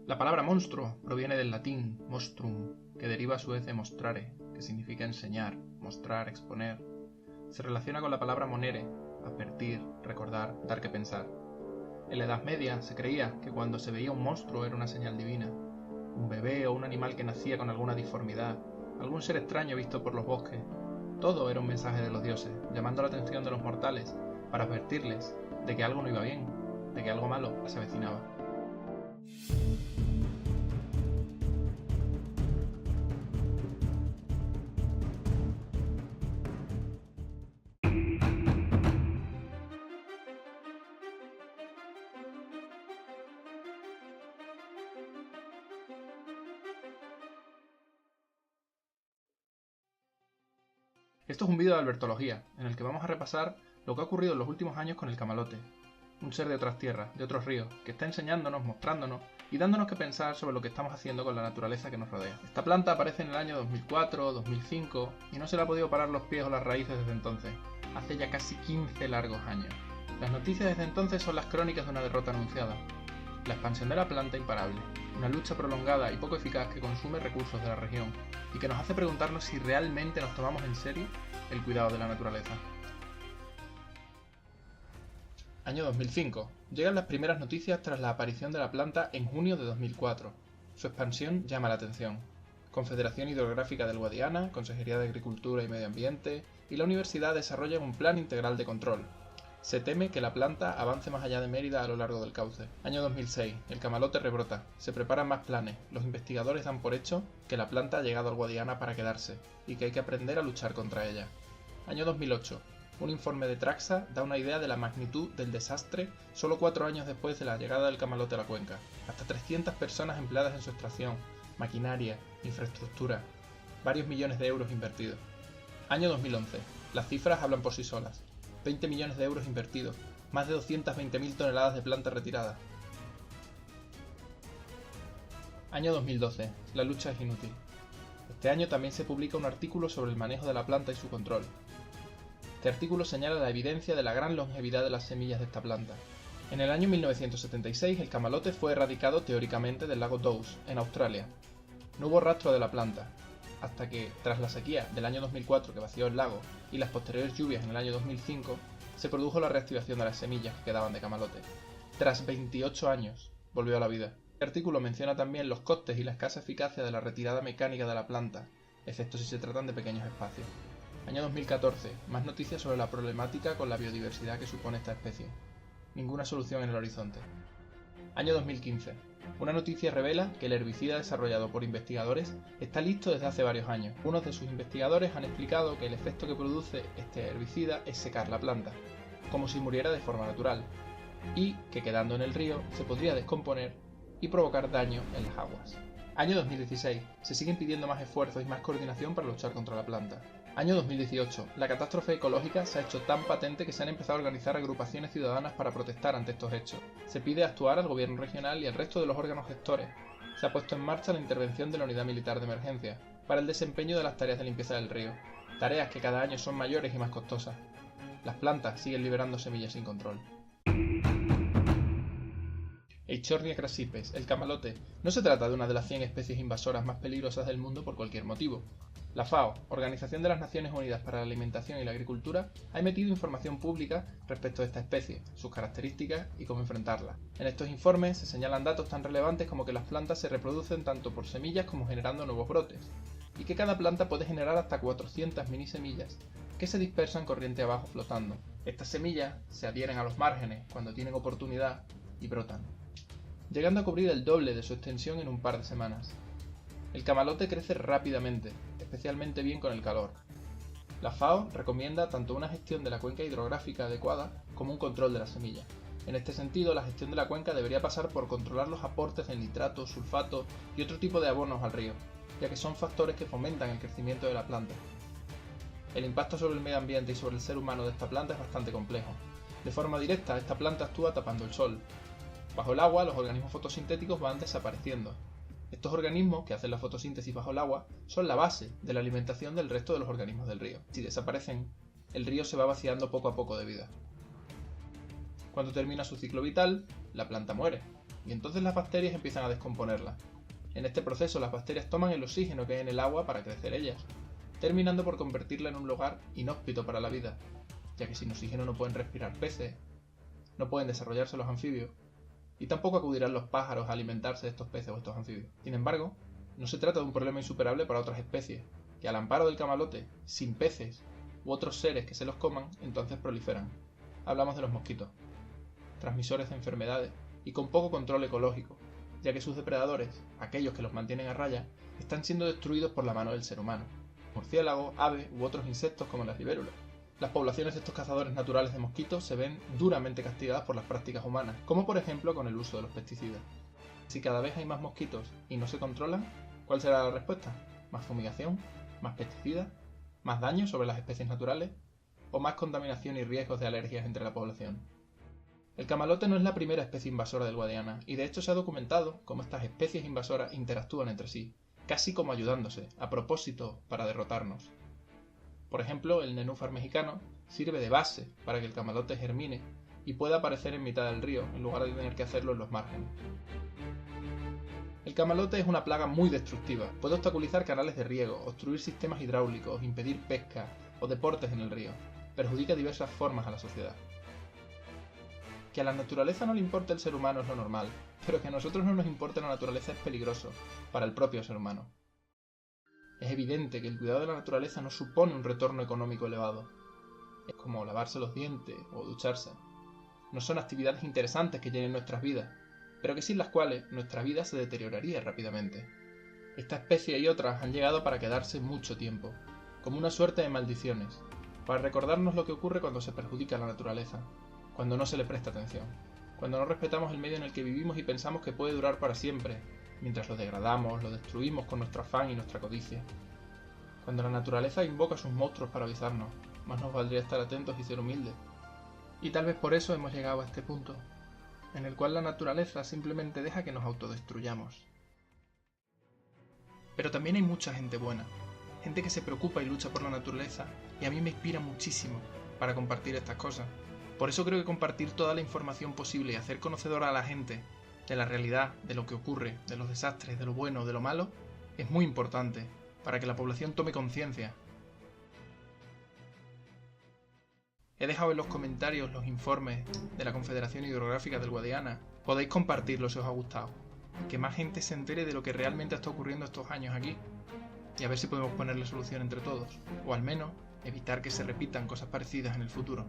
La palabra monstruo proviene del latín monstrum, que deriva a su vez de mostrare, que significa enseñar, mostrar, exponer. Se relaciona con la palabra monere, advertir, recordar, dar que pensar. En la Edad Media se creía que cuando se veía un monstruo era una señal divina. Un bebé o un animal que nacía con alguna disformidad, algún ser extraño visto por los bosques. Todo era un mensaje de los dioses, llamando la atención de los mortales, para advertirles de que algo no iba bien, de que algo malo se avecinaba. Esto es un vídeo de albertología, en el que vamos a repasar lo que ha ocurrido en los últimos años con el camalote, un ser de otras tierras, de otros ríos, que está enseñándonos, mostrándonos y dándonos que pensar sobre lo que estamos haciendo con la naturaleza que nos rodea. Esta planta aparece en el año 2004, 2005 y no se le ha podido parar los pies o las raíces desde entonces, hace ya casi 15 largos años. Las noticias desde entonces son las crónicas de una derrota anunciada, la expansión de la planta imparable, una lucha prolongada y poco eficaz que consume recursos de la región y que nos hace preguntarnos si realmente nos tomamos en serio el cuidado de la naturaleza. Año 2005. Llegan las primeras noticias tras la aparición de la planta en junio de 2004. Su expansión llama la atención. Confederación Hidrográfica del Guadiana, Consejería de Agricultura y Medio Ambiente y la universidad desarrollan un plan integral de control. Se teme que la planta avance más allá de Mérida a lo largo del cauce. Año 2006. El camalote rebrota. Se preparan más planes. Los investigadores dan por hecho que la planta ha llegado al Guadiana para quedarse y que hay que aprender a luchar contra ella. Año 2008. Un informe de Traxa da una idea de la magnitud del desastre solo 4 años después de la llegada del camalote a la cuenca. Hasta 300 personas empleadas en su extracción, maquinaria, infraestructura, varios millones de euros invertidos. Año 2011. Las cifras hablan por sí solas. 20 millones de euros invertidos, más de 220.000 toneladas de planta retirada. Año 2012. La lucha es inútil. Este año también se publica un artículo sobre el manejo de la planta y su control. Este artículo señala la evidencia de la gran longevidad de las semillas de esta planta. En el año 1976 el camalote fue erradicado teóricamente del lago Dowse, en Australia. No hubo rastro de la planta, hasta que, tras la sequía del año 2004 que vació el lago y las posteriores lluvias en el año 2005, se produjo la reactivación de las semillas que quedaban de camalote. Tras 28 años, volvió a la vida. Este artículo menciona también los costes y la escasa eficacia de la retirada mecánica de la planta, excepto si se tratan de pequeños espacios. Año 2014. Más noticias sobre la problemática con la biodiversidad que supone esta especie. Ninguna solución en el horizonte. Año 2015. Una noticia revela que el herbicida desarrollado por investigadores está listo desde hace varios años. Unos de sus investigadores han explicado que el efecto que produce este herbicida es secar la planta, como si muriera de forma natural, y que quedando en el río se podría descomponer y provocar daño en las aguas. Año 2016. Se siguen pidiendo más esfuerzos y más coordinación para luchar contra la planta. Año 2018. La catástrofe ecológica se ha hecho tan patente que se han empezado a organizar agrupaciones ciudadanas para protestar ante estos hechos. Se pide actuar al gobierno regional y al resto de los órganos gestores. Se ha puesto en marcha la intervención de la Unidad Militar de Emergencia para el desempeño de las tareas de limpieza del río, tareas que cada año son mayores y más costosas. Las plantas siguen liberando semillas sin control. Eichhornia crassipes, el camalote, no se trata de una de las 100 especies invasoras más peligrosas del mundo por cualquier motivo. La FAO, Organización de las Naciones Unidas para la Alimentación y la Agricultura, ha emitido información pública respecto a esta especie, sus características y cómo enfrentarla. En estos informes se señalan datos tan relevantes como que las plantas se reproducen tanto por semillas como generando nuevos brotes, y que cada planta puede generar hasta 400 mini semillas, que se dispersan corriente abajo flotando. Estas semillas se adhieren a los márgenes cuando tienen oportunidad y brotan, llegando a cubrir el doble de su extensión en un par de semanas. El camalote crece rápidamente, especialmente bien con el calor. La FAO recomienda tanto una gestión de la cuenca hidrográfica adecuada como un control de la semilla. En este sentido, la gestión de la cuenca debería pasar por controlar los aportes de nitratos, sulfatos y otro tipo de abonos al río, ya que son factores que fomentan el crecimiento de la planta. El impacto sobre el medio ambiente y sobre el ser humano de esta planta es bastante complejo. De forma directa, esta planta actúa tapando el sol. Bajo el agua, los organismos fotosintéticos van desapareciendo. Estos organismos, que hacen la fotosíntesis bajo el agua, son la base de la alimentación del resto de los organismos del río. Si desaparecen, el río se va vaciando poco a poco de vida. Cuando termina su ciclo vital, la planta muere. y entonces las bacterias empiezan a descomponerla. En este proceso las bacterias toman el oxígeno que hay en el agua para crecer ellas, terminando por convertirla en un lugar inhóspito para la vida, ya que sin oxígeno no pueden respirar peces, no pueden desarrollarse los anfibios, y tampoco acudirán los pájaros a alimentarse de estos peces o estos anfibios. Sin embargo, no se trata de un problema insuperable para otras especies, que al amparo del camalote, sin peces u otros seres que se los coman, entonces proliferan. Hablamos de los mosquitos, transmisores de enfermedades y con poco control ecológico, ya que sus depredadores, aquellos que los mantienen a raya, están siendo destruidos por la mano del ser humano. Murciélagos, aves u otros insectos como las libélulas. Las poblaciones de estos cazadores naturales de mosquitos se ven duramente castigadas por las prácticas humanas, como por ejemplo con el uso de los pesticidas. Si cada vez hay más mosquitos y no se controlan, ¿cuál será la respuesta? ¿Más fumigación? ¿Más pesticidas? ¿Más daño sobre las especies naturales? ¿O más contaminación y riesgos de alergias entre la población? El camalote no es la primera especie invasora del Guadiana, y de hecho se ha documentado cómo estas especies invasoras interactúan entre sí, casi como ayudándose, a propósito, para derrotarnos. Por ejemplo, el nenúfar mexicano sirve de base para que el camalote germine y pueda aparecer en mitad del río, en lugar de tener que hacerlo en los márgenes. El camalote es una plaga muy destructiva, puede obstaculizar canales de riego, obstruir sistemas hidráulicos, impedir pesca o deportes en el río, perjudica de diversas formas a la sociedad. Que a la naturaleza no le importe el ser humano es lo normal, pero que a nosotros no nos importe la naturaleza es peligroso para el propio ser humano. Es evidente que el cuidado de la naturaleza no supone un retorno económico elevado. Es como lavarse los dientes o ducharse. No son actividades interesantes que llenen nuestras vidas, pero que sin las cuales nuestra vida se deterioraría rápidamente. Esta especie y otras han llegado para quedarse mucho tiempo, como una suerte de maldiciones, para recordarnos lo que ocurre cuando se perjudica a la naturaleza, cuando no se le presta atención, cuando no respetamos el medio en el que vivimos y pensamos que puede durar para siempre, mientras lo degradamos, lo destruimos con nuestro afán y nuestra codicia. Cuando la naturaleza invoca a sus monstruos para avisarnos, más nos valdría estar atentos y ser humildes. Y tal vez por eso hemos llegado a este punto, en el cual la naturaleza simplemente deja que nos autodestruyamos. Pero también hay mucha gente buena, gente que se preocupa y lucha por la naturaleza, y a mí me inspira muchísimo para compartir estas cosas. Por eso creo que compartir toda la información posible y hacer conocedora a la gente de la realidad, de lo que ocurre, de los desastres, de lo bueno, de lo malo, es muy importante para que la población tome conciencia. He dejado en los comentarios los informes de la Confederación Hidrográfica del Guadiana. Podéis compartirlo si os ha gustado. Que más gente se entere de lo que realmente está ocurriendo estos años aquí. Y a ver si podemos ponerle solución entre todos. O al menos evitar que se repitan cosas parecidas en el futuro.